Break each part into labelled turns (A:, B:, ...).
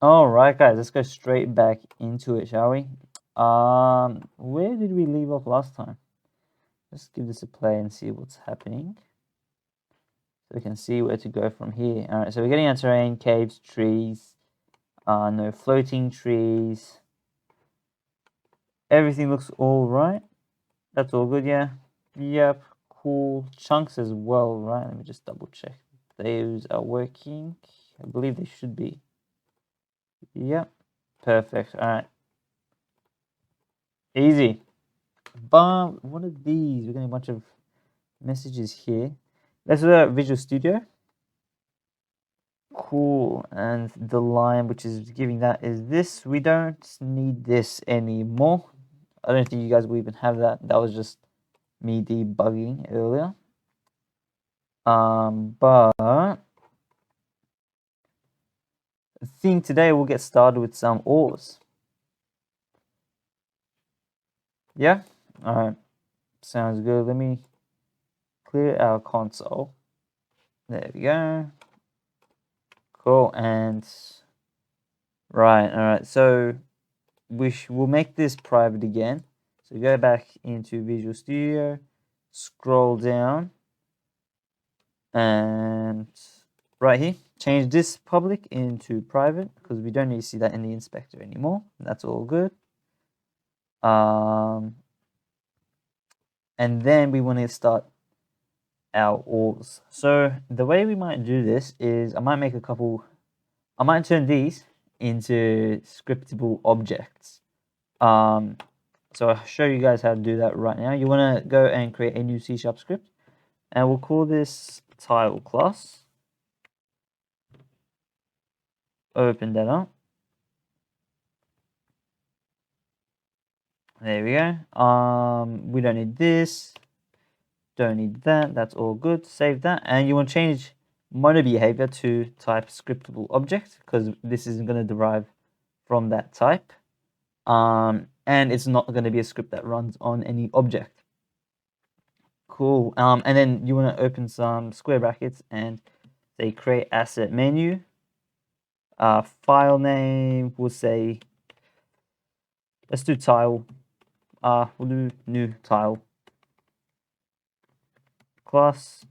A: All right, guys, let's go straight back into it, shall we? Where did we leave off last time? Let's give this a play and see what's happening. So we can see where to go from here. All right, so we're getting our terrain, caves, trees, no floating trees. Everything looks all right. That's all good, yeah? Yep, cool. Chunks as well, right? Let me just double check. Those are working. I believe they should be. Yep, perfect. All right. Easy. But what are these? We're getting a bunch of messages here. Let's do a Visual Studio. Cool. And the line which is giving that is this. We don't need this anymore. I don't think you guys will even have that. That was just me debugging earlier. But I think today we'll get started with some ores. Yeah? Alright. Sounds good. Let me clear our console. There we go. Cool. And right, alright. So we'll make this private again. So go back into Visual Studio, scroll down, and right here, change this public into private because we don't need to see that in the inspector anymore. That's all good. And then we want to start our ores. So the way we might do this is I might turn these into scriptable objects. So I'll show you guys how to do that right now. You want to go and create a new C# script, and we'll call this tile class. Open that up. There we go. We don't need this. Don't need that. That's all good. Save that. And you want to change mono behavior to type scriptable object because this isn't going to derive from that type. And it's not going to be a script that runs on any object. Cool. And then you want to open some square brackets and say create asset menu. File name, we'll say, let's do tile. We'll do new tile class.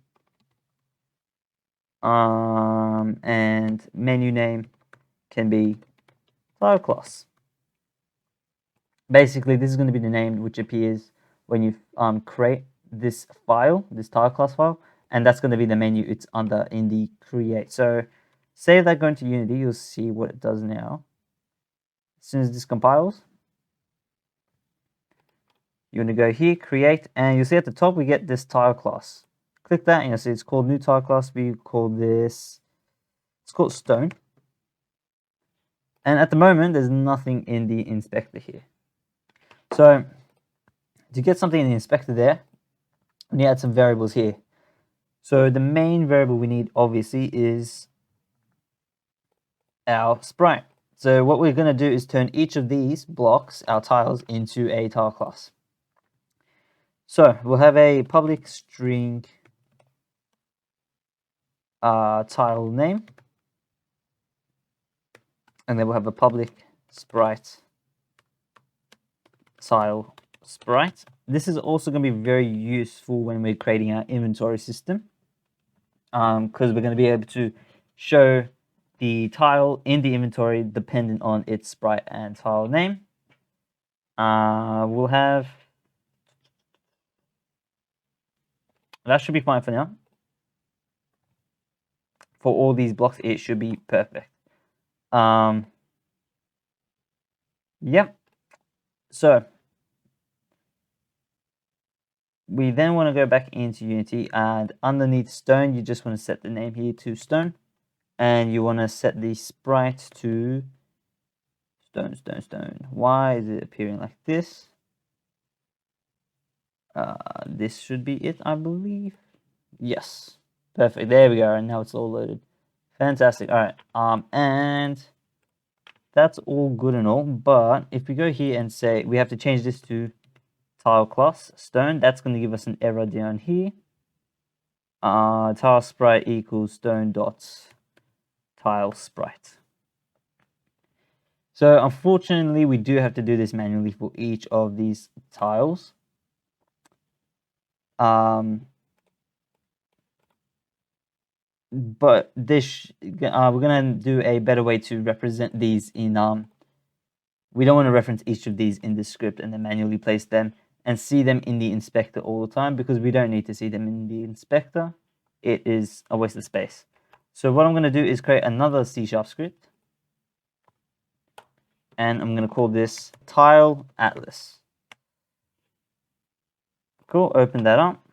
A: And menu name can be tile class. Basically, this is going to be the name which appears when you create this file, this tile class file, and that's going to be the menu it's under in the create. So save that, go into Unity, you'll see what it does now. As soon as this compiles, you want to go here, create, and you'll see at the top we get this tile class. Click that and you'll see it's called new tile class. We call this, it's called stone. And at the moment, there's nothing in the inspector here. So to get something in the inspector there, we need to add some variables here. So the main variable we need obviously is our sprite. So what we're going to do is turn each of these blocks, our tiles, into a tile class. So we'll have a public string tile name, and then we'll have a public sprite tile sprite. This is also going to be very useful when we're creating our inventory system, because we're going to be able to show the tile in the inventory dependent on its sprite and tile name. We'll have, that should be fine for now. For all these blocks, it should be perfect. Yep. So we then want to go back into Unity, and underneath stone, you just want to set the name here to stone, and you want to set the sprite to stone, stone, stone. Why is it appearing like this? This should be it, I believe. Yes, perfect. There we go, and now it's all loaded. Fantastic. All right. And that's all good and all, but if we go here and say we have to change this to tile class stone, that's going to give us an error down here. Tile sprite equals stone dot tile sprite. So unfortunately, we do have to do this manually for each of these tiles. But this we're gonna do a better way to represent these in we don't want to reference each of these in the script and then manually place them and see them in the inspector all the time, because we don't need to see them in the inspector. It is a waste of space. So what I'm going to do is create another C# script, and I'm going to call this tile atlas. Cool, open that up.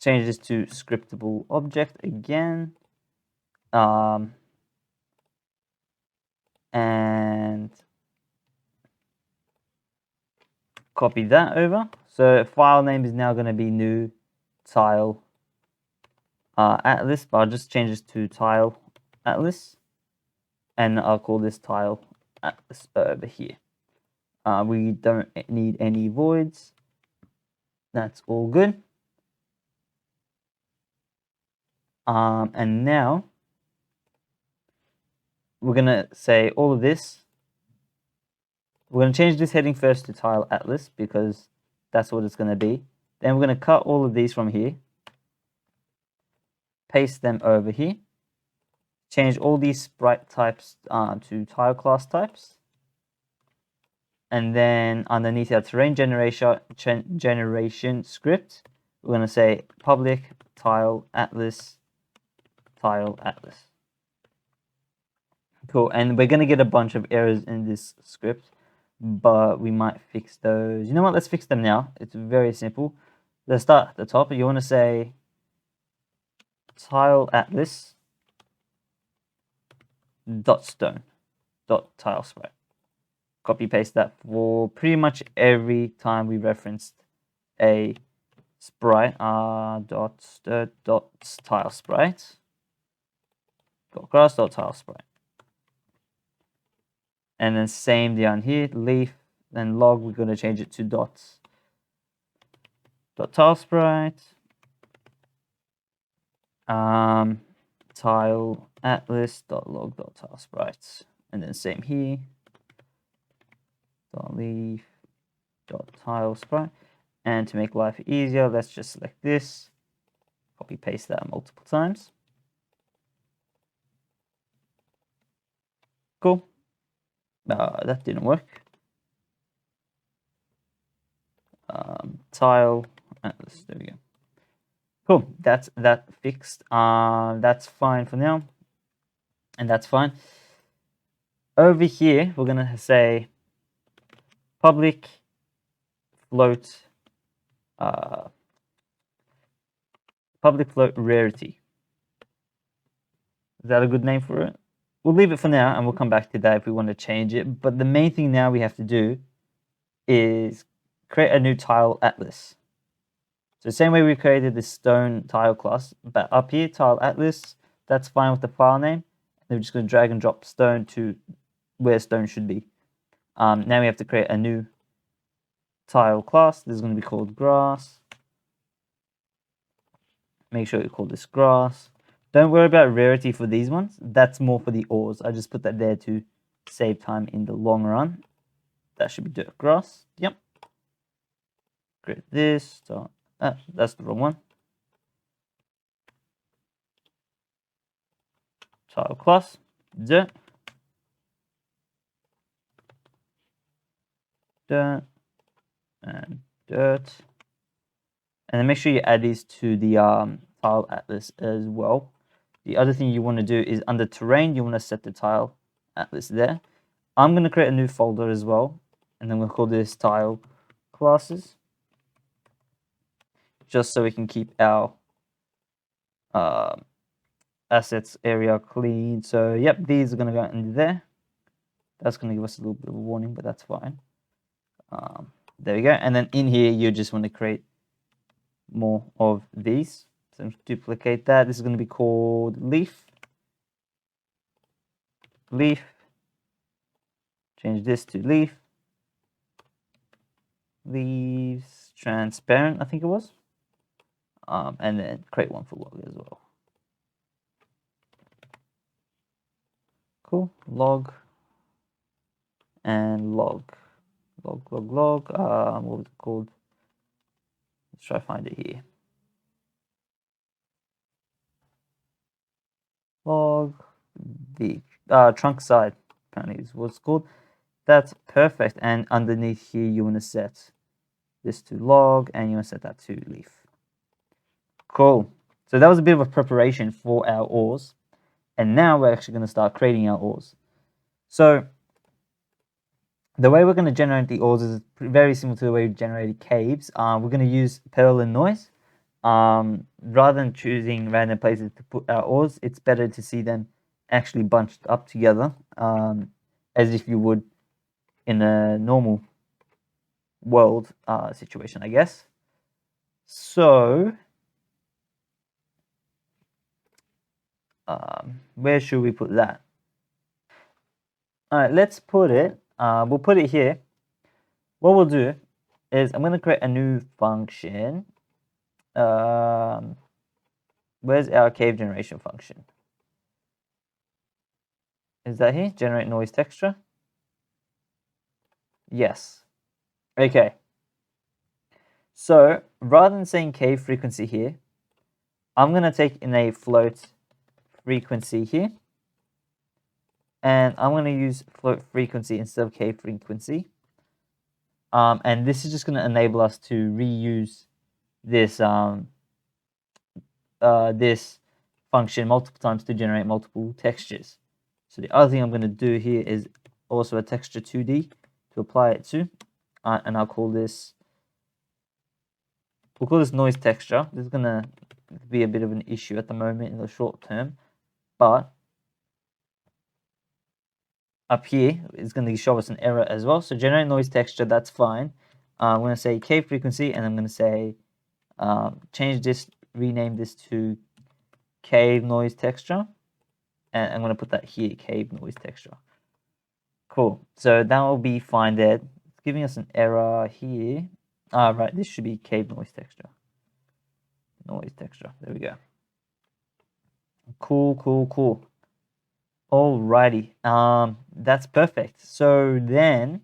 A: Change this to scriptable object again. And copy that over. So file name is now going to be new tile atlas, but I'll just change this to tile atlas, and I'll call this tile atlas over here. We don't need any voids. That's all good. And now we're gonna say all of this. We're gonna change this heading first to tile atlas because that's what it's gonna be. Then we're gonna cut all of these from here, paste them over here, change all these sprite types to tile class types, and then underneath our terrain generation script, we're gonna say public tile atlas. Cool, and we're gonna get a bunch of errors in this script, but we might fix those. You know what? Let's fix them now. It's very simple. Let's start at the top. You want to say tile atlas dot stone dot tile sprite. Copy paste that for pretty much every time we referenced a sprite. Dot tile sprite dot grass dot tile sprite. And then same down here, leaf, then log, we're going to change it to dots. Dot tile sprite, tile atlas dot log dot tile sprite, and then same here, dot leaf dot tile sprite. And to make life easier, let's just select this, copy paste that multiple times. Cool. That didn't work. Tile atlas, there we go. Cool, that's that fixed. That's fine for now, and that's fine. Over here, we're gonna say public float rarity. Is that a good name for it? We'll leave it for now, and we'll come back to that if we want to change it. But the main thing now we have to do is create a new tile atlas. So same way we created this stone tile class, but up here, tile atlas, that's fine with the file name. And we're just going to drag and drop stone to where stone should be. Now we have to create a new tile class. This is going to be called grass. Make sure you call this grass. Don't worry about rarity for these ones. That's more for the ores. I just put that there to save time in the long run. That should be dirt grass. Yep. Create this. So, that's the wrong one. Tile class. Dirt. Dirt. And dirt. And then make sure you add these to the tile atlas as well. The other thing you want to do is under terrain, you want to set the tile atlas there. I'm going to create a new folder as well, and then we'll call this tile classes, just so we can keep our assets area clean. So yep, these are going to go into there. That's going to give us a little bit of a warning, but that's fine. There we go. And then in here, you just want to create more of these. So duplicate that. This is going to be called leaf. Leaf. Change this to leaf. Leaves transparent, I think it was. And then create one for log as well. Cool. Log and log. Log. What was it called? Let's try to find it here. Log the trunk side apparently is what it's called. That's perfect. And underneath here, you want to set this to log and you want to set that to leaf. Cool. So that was a bit of a preparation for our ores. And now we're actually going to start creating our ores. So the way we're going to generate the ores is very similar to the way we generated caves. We're going to use Perlin Noise. Rather than choosing random places to put our ores, it's better to see them actually bunched up together, as if you would in a normal world situation, I guess. So, where should we put that? All right, let's put it, we'll put it here. What we'll do is I'm going to create a new function. Where's our cave generation function? Is that here? Generate noise texture? Yes. Okay. So rather than saying cave frequency here, I'm going to take in a float frequency here. And I'm going to use float frequency instead of cave frequency. And this is just going to enable us to reuse this this function multiple times to generate multiple textures. So the other thing I'm going to do here is also a texture 2D to apply it to, and I'll call this, we'll call this noise texture. This is going to be a bit of an issue at the moment in the short term, but up here it's going to show us an error as well. So generate noise texture, that's fine. I'm going to say cave frequency, and I'm going to say change this, rename this to cave noise texture, and I'm going to put that here, cave noise texture. Cool. So that will be fine there. It's giving us an error here. Right, this should be cave noise texture. Noise texture. There we go. Cool. Alrighty. That's perfect. So then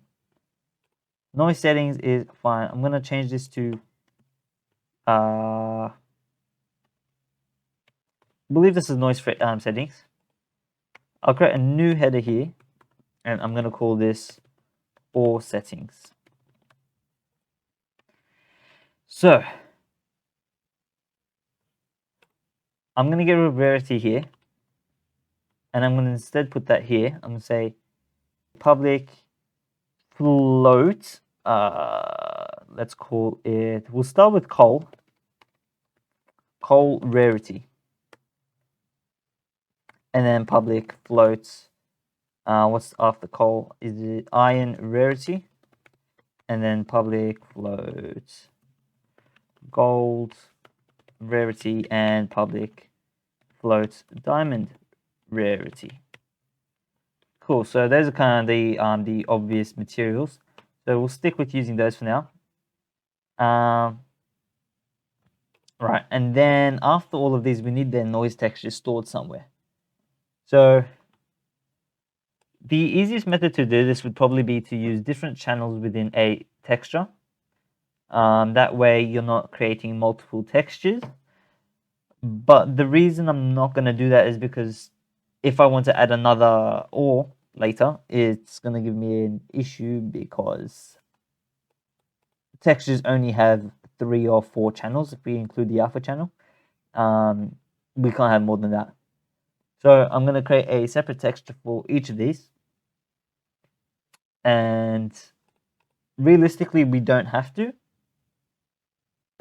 A: noise settings is fine. I'm gonna change this to I believe this is noise settings. I'll create a new header here, and I'm gonna call this ore settings. So I'm gonna get rid of rarity here, and I'm gonna instead put that here. I'm gonna say public float. Let's call it. We'll start with coal. Coal rarity, and then public floats. What's after coal? Is it iron rarity? And then public float gold rarity and public float diamond rarity. Cool. So those are kind of the obvious materials. So we'll stick with using those for now. Right, and then after all of these, we need their noise texture stored somewhere. So the easiest method to do this would probably be to use different channels within a texture. That way you're not creating multiple textures. But the reason I'm not going to do that is because if I want to add another ore later, it's going to give me an issue because textures only have 3 or 4 channels if we include the alpha channel. We can't have more than that. So I'm going to create a separate texture for each of these. And realistically, we don't have to.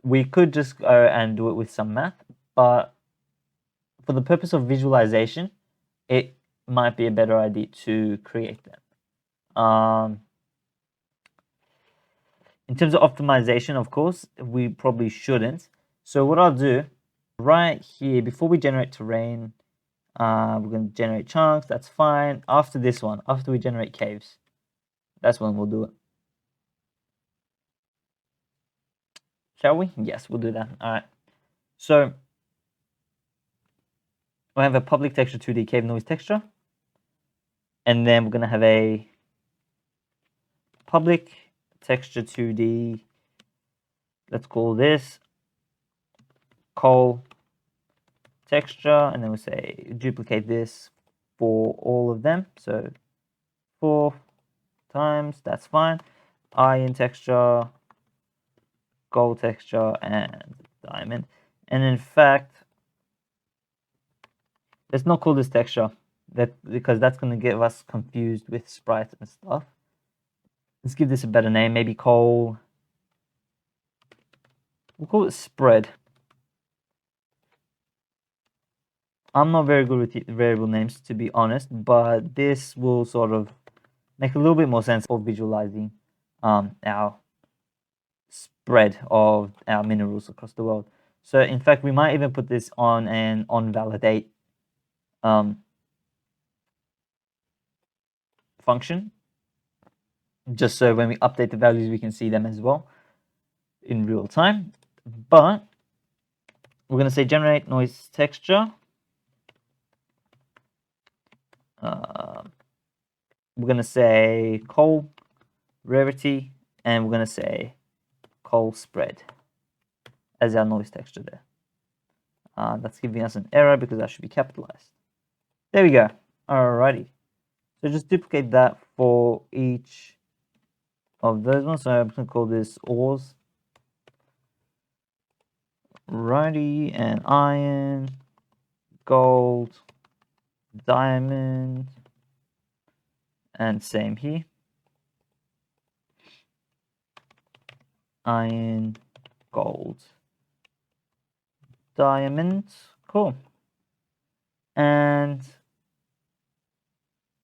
A: We could just go and do it with some math, but for the purpose of visualization, it might be a better idea to create them. In terms of optimization, of course, we probably shouldn't. So what I'll do right here, before we generate terrain, we're going to generate chunks. That's fine. After this one, after we generate caves, that's when we'll do it. Shall we? Yes, we'll do that. All right. So we have a public texture 2D cave noise texture. And then we're going to have a public texture 2D. Let's call this coal texture, and then we'll say duplicate this for all of them. So 4 times, that's fine. Iron texture, gold texture, and diamond. And in fact, let's not call this texture because that's going to get us confused with sprites and stuff. Let's give this a better name, maybe coal. We'll call it spread. I'm not very good with variable names, to be honest, but this will sort of make a little bit more sense for visualizing our spread of our minerals across the world. So in fact, we might even put this on an onValidate function, just so when we update the values, we can see them as well in real time. But we're going to say generate noise texture. We're going to say coal rarity, and we're going to say coal spread as our noise texture there. That's giving us an error because that should be capitalized. There we go. Alrighty. So just duplicate that for each of those ones. So I'm going to call this ores. Righty, and iron, gold, diamond, and same here. Iron, gold, diamond. Cool. And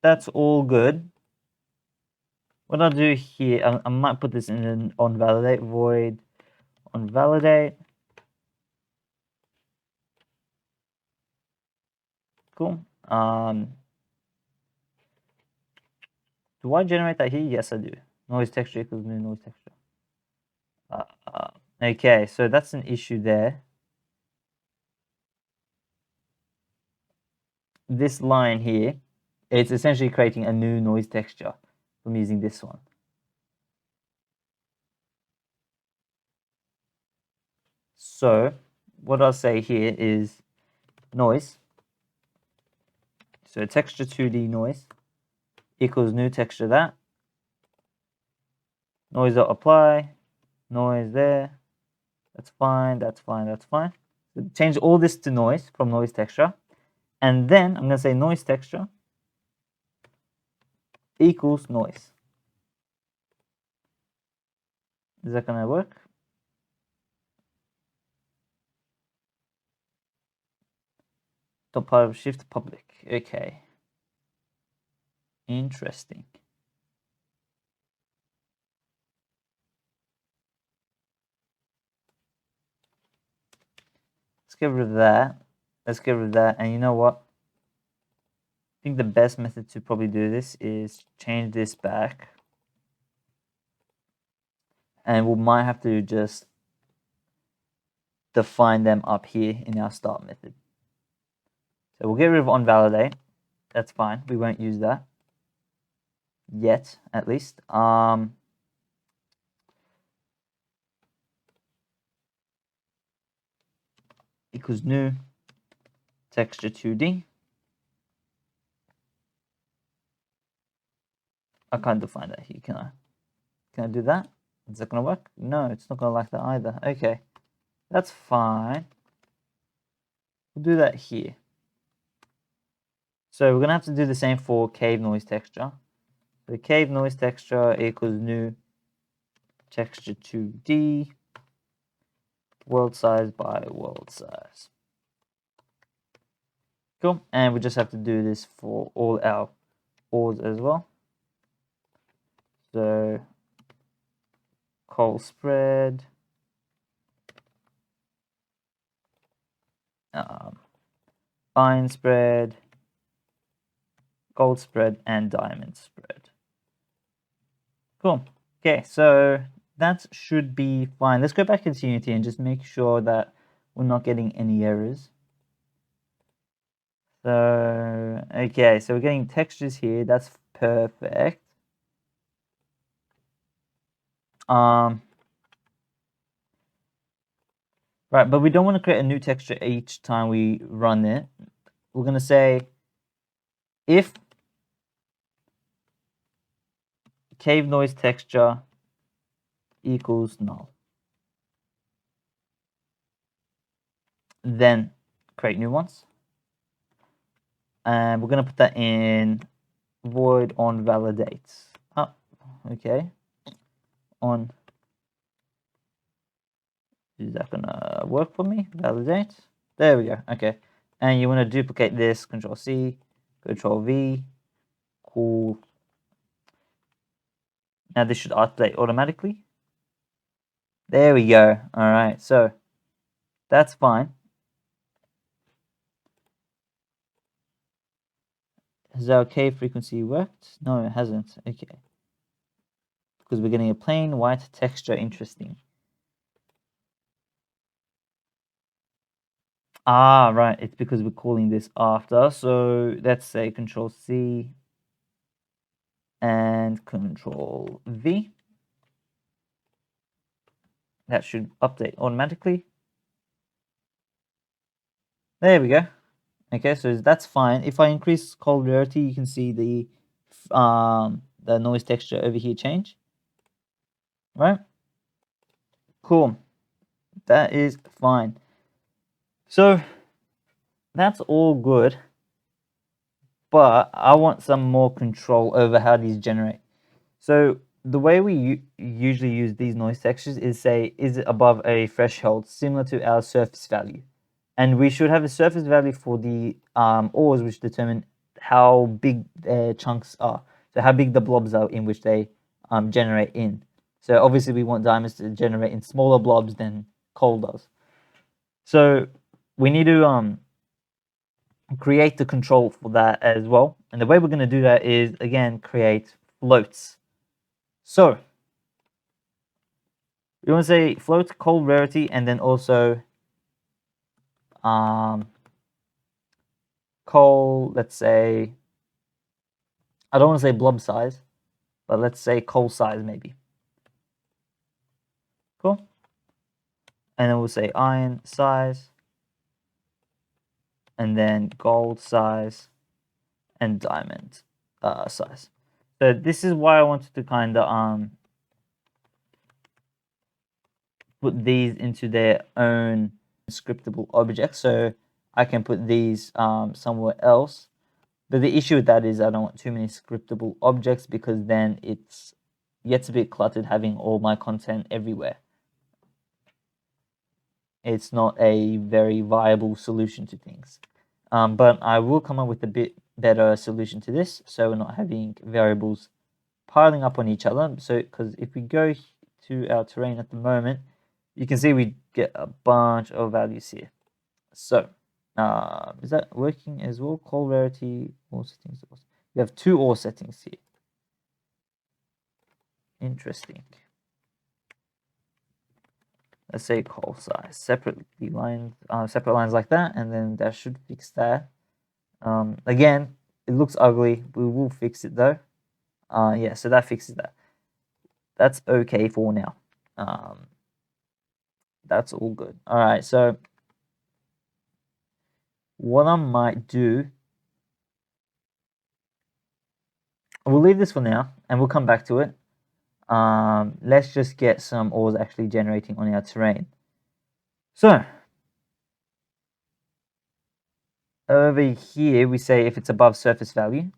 A: that's all good. What I'll do here, I might put this in an onValidate void, onValidate. Cool. Do I generate that here? Yes, I do. Noise texture equals new noise texture. Okay, so that's an issue there. This line here, it's essentially creating a new noise texture from using this one. So what I'll say here is noise. So texture 2D noise equals new texture that. Noise.apply, noise there. That's fine, that's fine, that's fine. So change all this to noise from noise texture. And then I'm going to say noise texture equals noise. Is that going to work? Top part of shift public. Okay. Interesting. Let's get rid of that. Let's get rid of that. And you know what? I think the best method to probably do this is change this back. And we might have to just define them up here in our start method. So we'll get rid of onValidate. That's fine. We won't use that yet, at least. Equals new texture 2D. I can't define that here, can I? Can I do that? Is that going to work? No, it's not going to like that either. Okay, that's fine. We'll do that here. So we're going to have to do the same for cave noise texture. The cave noise texture equals new texture 2D, world size by world size. Cool. And we just have to do this for all our ores as well. So coal spread, iron spread, gold spread, and diamond spread. Cool. Okay, so that should be fine. Let's go back into Unity and just make sure that we're not getting any errors. So, Okay, so we're getting textures here. That's perfect. Right, but we don't want to create a new texture each time we run it. We're going to say if cave noise texture equals null, then create new ones. And we're going to put that in void on validates. Oh, okay. On, is that going to work for me? Validate. There we go. Okay. And you want to duplicate this, Control C, Control V. Cool. Now this should update automatically. There we go. All right. So that's fine. Has our K frequency worked? No, it hasn't. Okay. Because we're getting a plain white texture. Interesting. Ah, right. It's because we're calling this after. So let's say Control C and Control V. That should update automatically. There we go. Okay, so that's fine. If I increase cold rarity, you can see the noise texture over here change. Right? Cool. That is fine. So that's all good. But I want some more control over how these generate. So the way we usually use these noise textures is say, is it above a threshold similar to our surface value? And we should have a surface value for the ores, which determine how big their chunks are. So how big the blobs are in which they generate in. So obviously we want diamonds to generate in smaller blobs than coal does. So we need to create the control for that as well. And the way we're going to do that is, again, create floats. So we want to say float cold rarity and then also coal, let's say, I don't want to say blob size, but let's say coal size maybe. Cool. And then we'll say iron size, and then gold size, and diamond size. So this is why I wanted to kind of put these into their own scriptable objects. So I can put these somewhere else. But the issue with that is I don't want too many scriptable objects because then it gets a bit cluttered having all my content everywhere. It's not a very viable solution to things. But I will come up with a bit better solution to this, so we're not having variables piling up on each other. So, because if we go to our terrain at the moment, you can see we get a bunch of values here. So, is that working as well? Coal rarity, ore settings. We have two ore settings here. Interesting. Let's say coal size, separate lines like that, and then that should fix that. Again, it looks ugly. We will fix it though. Yeah, so that fixes that. That's okay for now. That's all good. All right, so what I might do, we'll leave this for now, and we'll come back to it. Let's just get some ores actually generating on our terrain. So over here, we say if it's above surface value.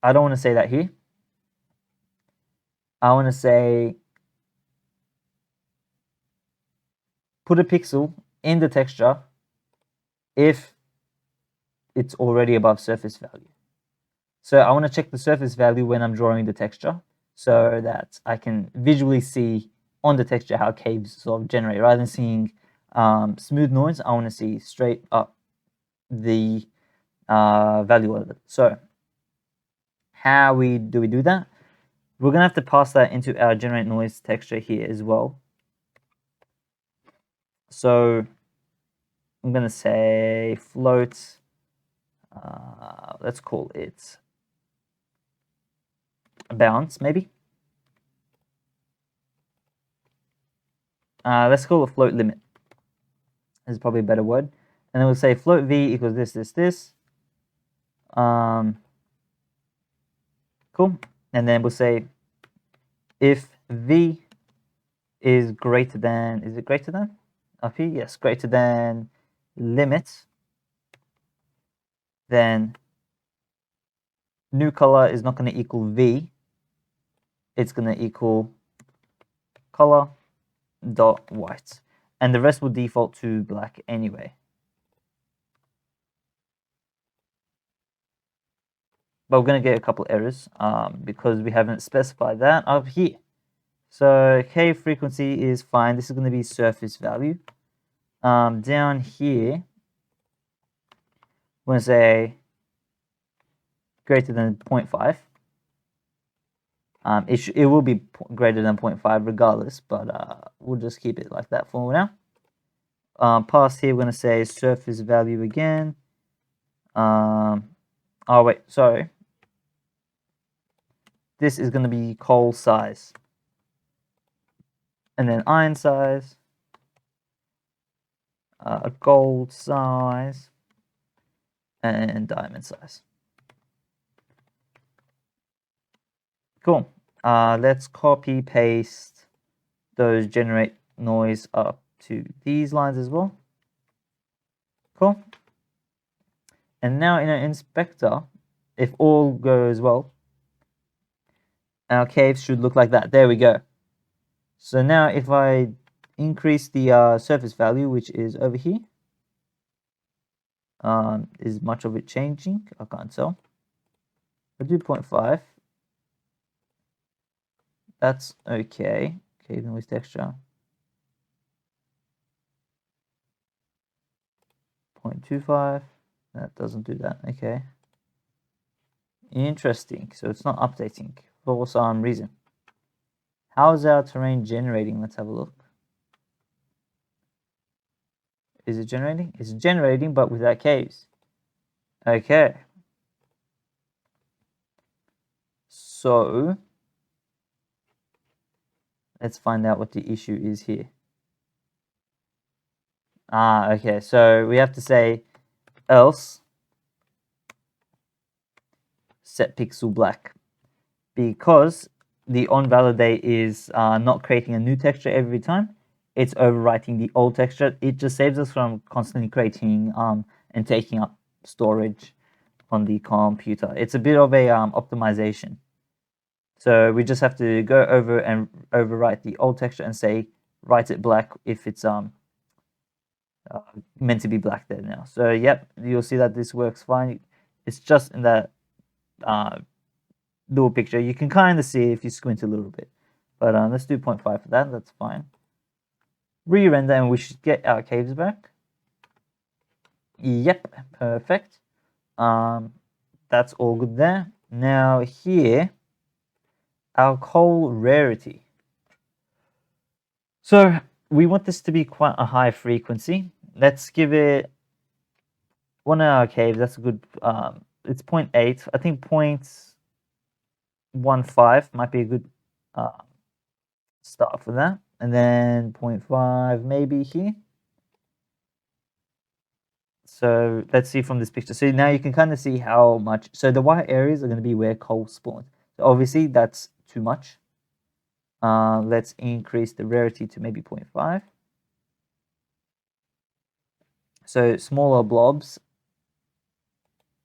A: I don't want to say that here. I want to say put a pixel in the texture if it's already above surface value. So I want to check the surface value when I'm drawing the texture so that I can visually see on the texture how caves sort of generate. Rather than seeing smooth noise, I want to see straight up the value of it. So how do we do that? We're going to have to pass that into our generate noise texture here as well. So I'm going to say float let's call it a bounce, maybe. Let's call it float limit. This is probably a better word. And then we'll say float v equals this. Cool. And then we'll say if v is greater than, is it greater than? Up here, yes, greater than limit, then new color is not going to equal v. It's going to equal color dot white, and the rest will default to black anyway. But we're going to get a couple errors because we haven't specified that up here. So K frequency is fine. This is going to be surface value. Down here, we're going to say greater than 0.5. It will be greater than 0.5 regardless, but we'll just keep it like that for now. Past here, we're going to say surface value again. Oh wait, sorry. This is going to be coal size. And then iron size. Gold size. And diamond size. Cool. Let's copy paste those generate noise up to these lines as well. Cool. And now in our inspector, if all goes well, our caves should look like that. There we go. So now if I increase the surface value, which is over here, is much of it changing? I can't tell. I do 0.5. That's okay. Cave noise texture. 0.25. That doesn't do that. Okay. Interesting. So it's not updating for some reason. How is our terrain generating? Let's have a look. Is it generating? It's generating, but without caves. Okay. So let's find out what the issue is here. Okay. So we have to say else set pixel black, because the onValidate is not creating a new texture every time. It's overwriting the old texture. It just saves us from constantly creating and taking up storage on the computer. It's a bit of a optimization. So we just have to go over and overwrite the old texture and say write it black if it's meant to be black there now. So yep, you'll see that this works fine. It's just in that little picture. You can kind of see if you squint a little bit. But let's do 0.5 for that. That's fine. Re-render and we should get our caves back. Yep, perfect. That's all good there. Now here, our coal rarity. So we want this to be quite a high frequency. Let's give it one of our caves. That's a good. It's 0.8. I think 0.15 might be a good start for that. And then 0.5 maybe here. So let's see from this picture. So now you can kind of see how much. So the white areas are going to be where coal spawns. So obviously that's too much. Let's increase the rarity to maybe 0.5. So smaller blobs,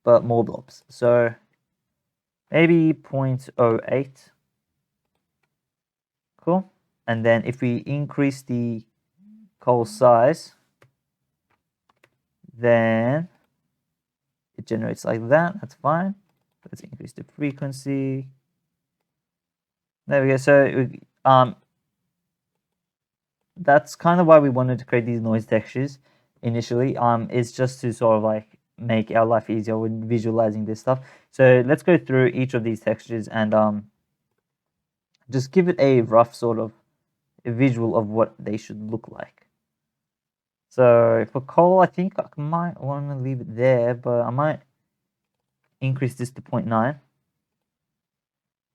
A: but more blobs. So maybe 0.08. Cool. And then if we increase the coal size, then it generates like that. That's fine. Let's increase the frequency. There we go. So that's kind of why we wanted to create these noise textures initially. It's just to sort of like make our life easier with visualizing this stuff. So let's go through each of these textures and just give it a rough sort of a visual of what they should look like. So for coal, I think I might want to leave it there, but I might increase this to 0.9.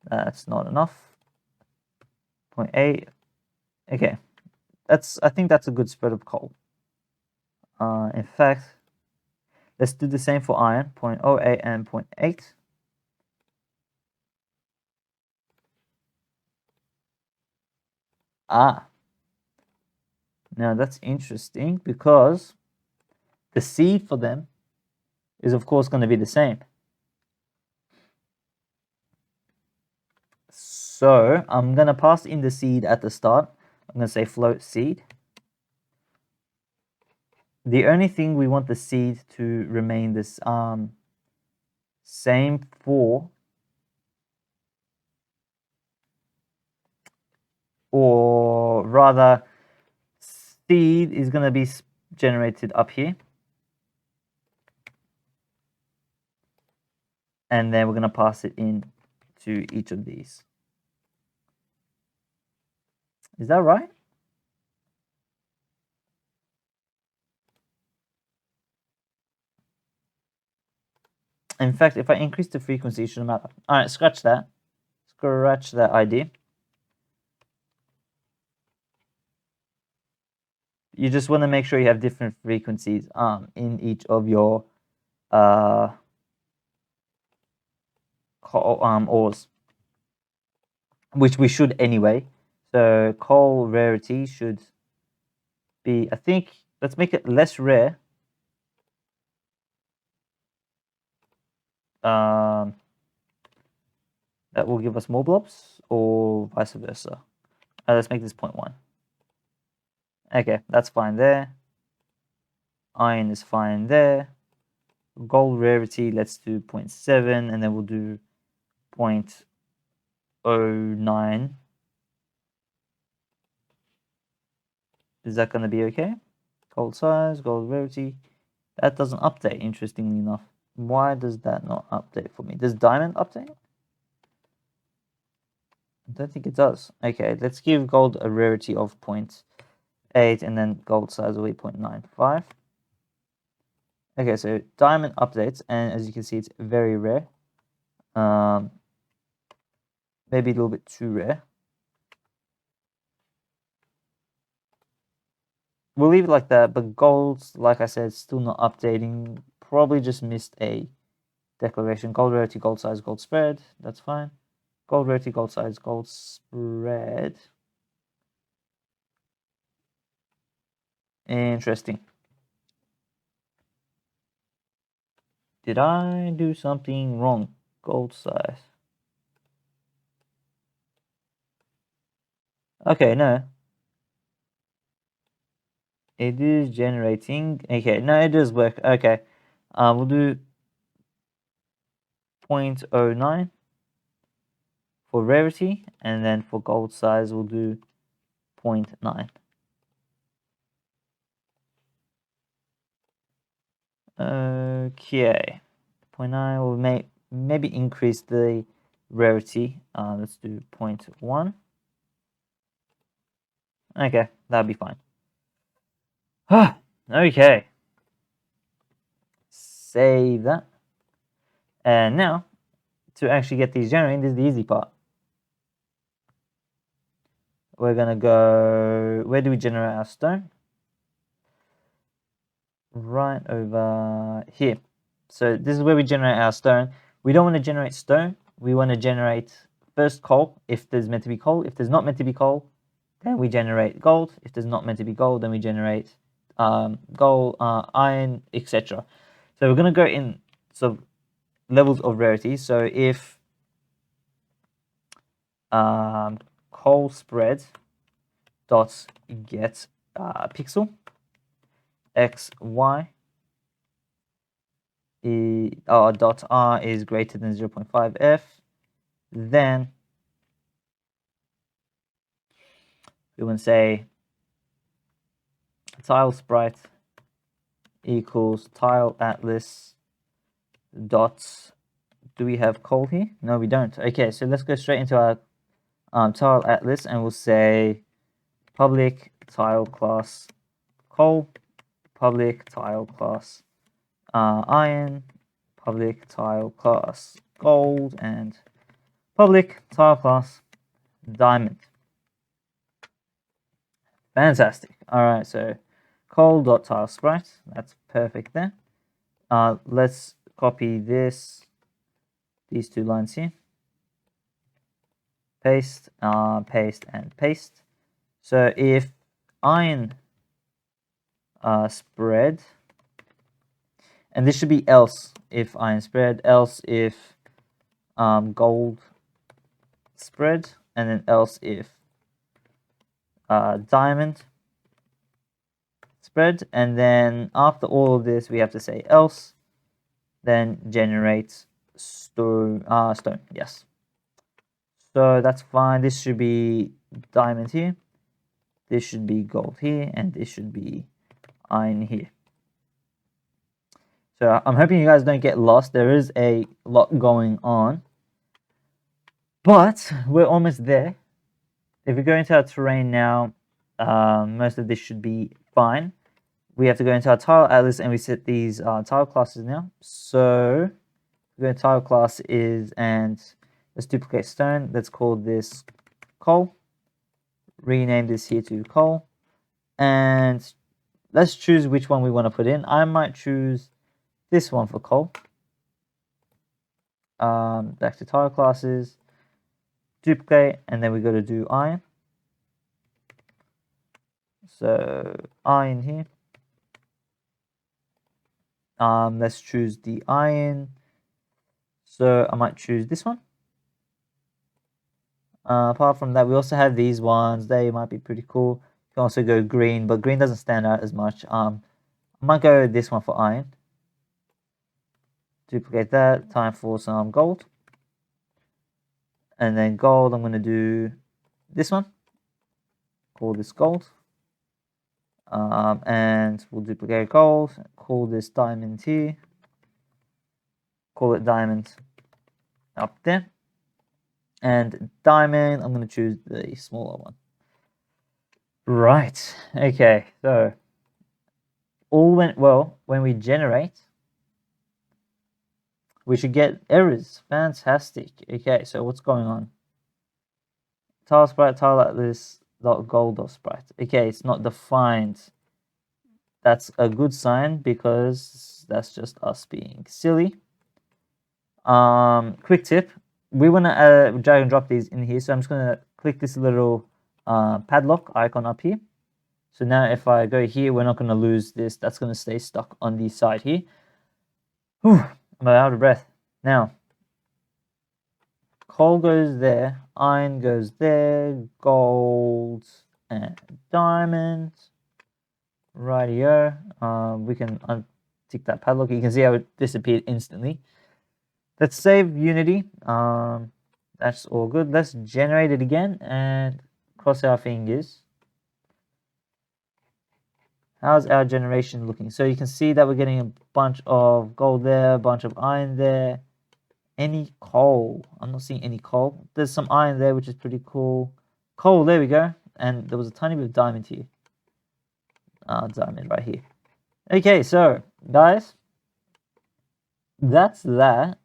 A: That's not enough. 0.8. Okay, I think that's a good spread of coal. In fact, let's do the same for iron, 0.08 and 0.8. Now that's interesting because the seed for them is of course going to be the same. So I'm going to pass in the seed at the start. I'm going to say float seed. The only thing we want the seed to remain this same for, or rather seed is going to be generated up here. And then we're going to pass it in to each of these. Is that right? In fact, if I increase the frequency, it shouldn't matter. All right, scratch that. Scratch that idea. You just want to make sure you have different frequencies in each of your ores, which we should anyway. So coal rarity should be, I think, let's make it less rare. That will give us more blobs, or vice versa. Let's make this 0.1. Okay, that's fine there. Iron is fine there. Gold rarity, let's do 0.7, and then we'll do 0.09. Is that going to be okay? Gold size, gold rarity. That doesn't update, interestingly enough. Why does that not update for me? Does diamond update? I don't think it does. Okay, let's give gold a rarity of 0.8, and then gold size will be 0.95. Okay, so diamond updates, and as you can see, it's very rare. Maybe a little bit too rare. We'll leave it like that, but gold's, like I said, still not updating. Probably just missed a declaration. Gold rarity, gold size, gold spread. That's fine. Gold rarity, gold size, gold spread. Interesting. Did I do something wrong? Gold size. Okay, no. It is generating. Okay, no, it does work. Okay. We'll do 0.09 for rarity, and then for gold size, we'll do 0.9. Okay. 0.9 will maybe increase the rarity. Let's do 0.1. Okay, that'll be fine. Okay. Save that. And now, to actually get these generating, this is the easy part. We're going to go... Where do we generate our stone? Right over here. So this is where we generate our stone. We don't want to generate stone. We want to generate first coal, if there's meant to be coal. If there's not meant to be coal, then we generate gold. If there's not meant to be gold, then we generate gold, iron, etc. So we're going to go in levels of rarity. So if coal spread dot get pixel x y dot r is greater than 0.5 f, then we want to say tile sprite equals tile atlas dot, do we have coal here? No, we don't. Okay, so let's go straight into our tile atlas, and we'll say public tile class coal, public tile class iron, public tile class gold and public tile class diamond. Fantastic. All right, so coal.tile sprite, that's perfect there. Let's copy these two lines here. Paste, paste, and paste. So if iron spread, and this should be else if iron spread, else if gold spread, and then else if diamond spread, and then after all of this we have to say else, then generate stone. Yes, so that's fine. This should be diamond here, this should be gold here, and this should be iron here. So I'm hoping you guys don't get lost. There is a lot going on, but we're almost there. If we go into our terrain now, most of this should be fine. We have to go into our tile atlas and we set these tile classes now. So we go to tile classes and let's duplicate stone. Let's call this coal. Rename this here to coal. And let's choose which one we want to put in. I might choose this one for coal. Back to tile classes, duplicate, and then we got to do iron. So iron here. Let's choose the iron. So I might choose this one. Apart from that, we also have these ones. They might be pretty cool. You can also go green, but green doesn't stand out as much. I might go this one for iron. Duplicate that. Time for some gold. And then gold, I'm going to do this one. Call this gold. And we'll duplicate gold. Call this diamond here. Call it diamond up there. And diamond, I'm going to choose the smaller one. Right. Okay. So all went well. When we generate, we should get errors. Fantastic. Okay. So what's going on? Tile sprite, tile atlas, gold sprite. Okay. It's not defined. That's a good sign because that's just us being silly. Quick tip. We want to drag and drop these in here. So I'm just going to click this little padlock icon up here. So now if I go here, we're not going to lose this. That's going to stay stuck on the side here. Whew, I'm out of breath. Now, coal goes there. Iron goes there. Gold and diamond. Rightio. We can untick that padlock. You can see how it disappeared instantly. Let's save Unity. That's all good. Let's generate it again and cross our fingers. How's our generation looking? So you can see that we're getting a bunch of gold there, a bunch of iron there. Any coal? I'm not seeing any coal. There's some iron there, which is pretty cool. Coal, there we go. And there was a tiny bit of diamond here. Diamond right here. Okay, so guys, that's that.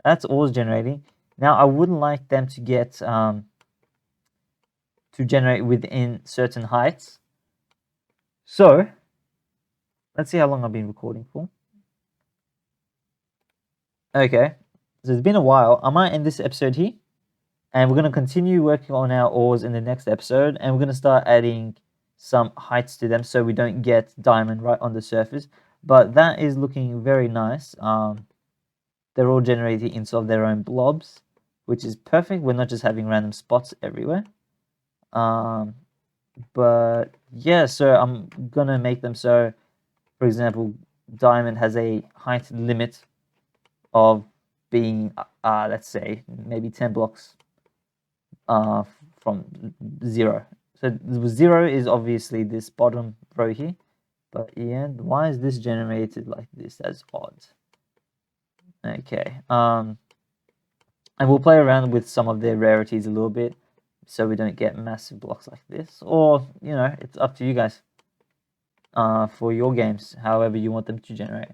A: That's all generating. Now I wouldn't like them to get to generate within certain heights. So let's see how long I've been recording for. Okay, so it's been a while. I might end this episode here, and we're going to continue working on our ores in the next episode, and we're going to start adding some heights to them so we don't get diamond right on the surface. But that is looking very nice. They're all generating inside their own blobs, which is perfect. We're not just having random spots everywhere. But yeah, so I'm gonna make them so, for example, diamond has a height limit of being, let's say, maybe 10 blocks from 0. So 0 is obviously this bottom row here. But yeah, why is this generated like this? That's odd. Okay, and we'll play around with some of their rarities a little bit so we don't get massive blocks like this, or you know, it's up to you guys for your games, however you want them to generate.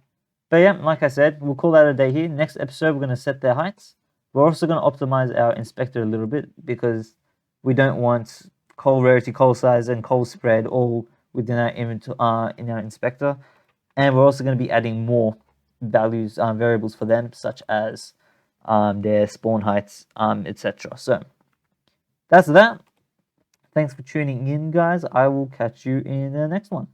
A: But yeah, like I said, we'll call that a day here. Next episode, we're going to set their heights. We're also going to optimize our inspector a little bit because we don't want coal rarity, coal size, and coal spread all within our inventory in our inspector. And we're also going to be adding more values, variables for them, such as their spawn heights, etc. So that's that. Thanks for tuning in, guys. I will catch you in the next one.